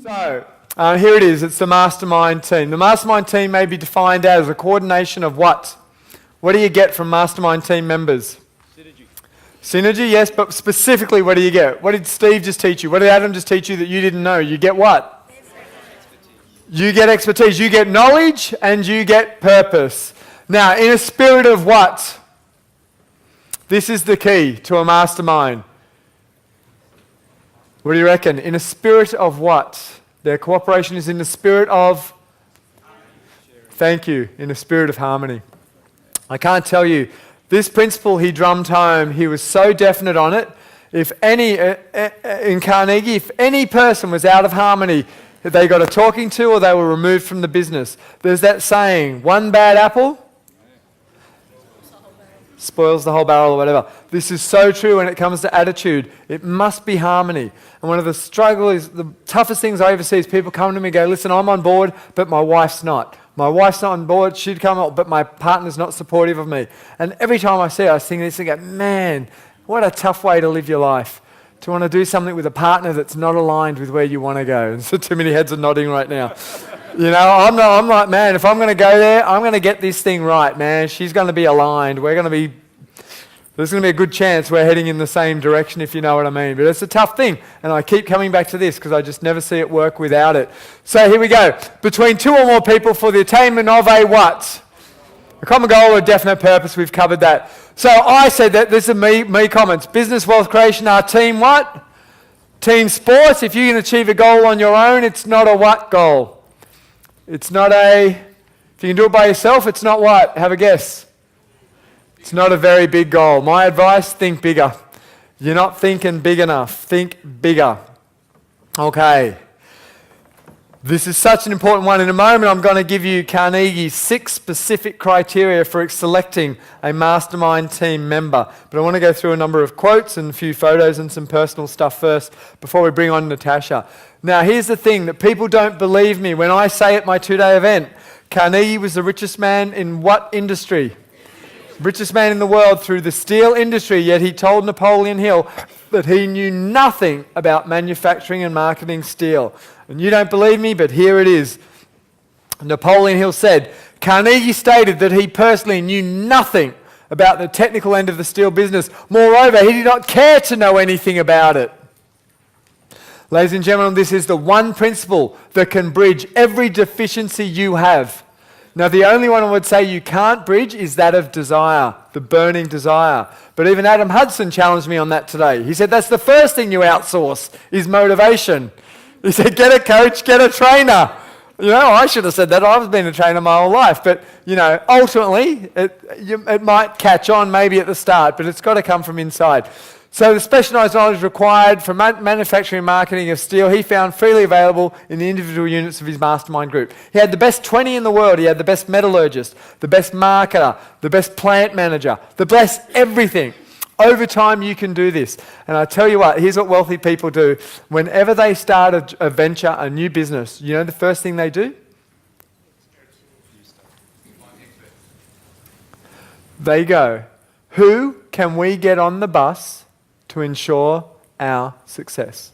So, here it is. It's the Mastermind Team. The Mastermind Team may be defined as a coordination of what? What do you get from Mastermind Team members? Synergy. Synergy, yes, but specifically, what do you get? What did Steve just teach you? What did Adam just teach you that you didn't know? You get what? You get expertise. You get knowledge and you get purpose. Now, in a spirit of what? This is the key to a mastermind. What do you reckon? In a spirit of what? Their cooperation is in the spirit of? Thank you. In a spirit of harmony. I can't tell you. This principle he drummed home, he was so definite on it. If any, in Carnegie, if any person was out of harmony, they got a talking to or they were removed from the business. There's that saying, one bad apple spoils the whole barrel or whatever. This is so true when it comes to attitude. It must be harmony. And one of the struggles, the toughest things I ever see is people come to me and go, listen, I'm on board, but my wife's not. My wife's not on board, she'd come up, but my partner's not supportive of me. And every time I see it, I think this and go, man, what a tough way to live your life. To want to do something with a partner that's not aligned with where you want to go. And so too many heads are nodding right now. You know, I'm like, man, if I'm going to go there, I'm going to get this thing right, man. She's going to be aligned. There's going to be a good chance we're heading in the same direction, if you know what I mean. But it's a tough thing. And I keep coming back to this because I just never see it work without it. So here we go. Between two or more people for the attainment of a what? A common goal or a definite purpose. We've covered that. So I said that, this is me comments. Business, wealth creation are team what? Team sports. If you can achieve a goal on your own, it's not a what goal? It's not if you can do it by yourself, it's not what? Have a guess. It's not a very big goal. My advice, think bigger. You're not thinking big enough. Think bigger. Okay. This is such an important one. In a moment, I'm going to give you Carnegie's 6 specific criteria for selecting a mastermind team member. But I want to go through a number of quotes and a few photos and some personal stuff first before we bring on Natasha. Now, here's the thing that people don't believe me when I say at my 2-day event, Carnegie was the richest man in what industry? Richest man in the world through the steel industry, yet he told Napoleon Hill that he knew nothing about manufacturing and marketing steel. And you don't believe me, but here it is. Napoleon Hill said, Carnegie stated that he personally knew nothing about the technical end of the steel business. Moreover, he did not care to know anything about it. Ladies and gentlemen, this is the one principle that can bridge every deficiency you have. Now, the only one I would say you can't bridge is that of desire, the burning desire. But even Adam Hudson challenged me on that today. He said, that's the first thing you outsource, is motivation. He said, get a coach, get a trainer. You know, I should have said that. I've been a trainer my whole life. But, you know, ultimately, it might catch on maybe at the start, but it's got to come from inside. So the specialised knowledge required for manufacturing and marketing of steel, he found freely available in the individual units of his mastermind group. He had the best 20 in the world. He had the best metallurgist, the best marketer, the best plant manager, the best everything. Over time, you can do this. And I tell you what, here's what wealthy people do. Whenever they start a venture, a new business, you know the first thing they do? They go, who can we get on the bus to ensure our success?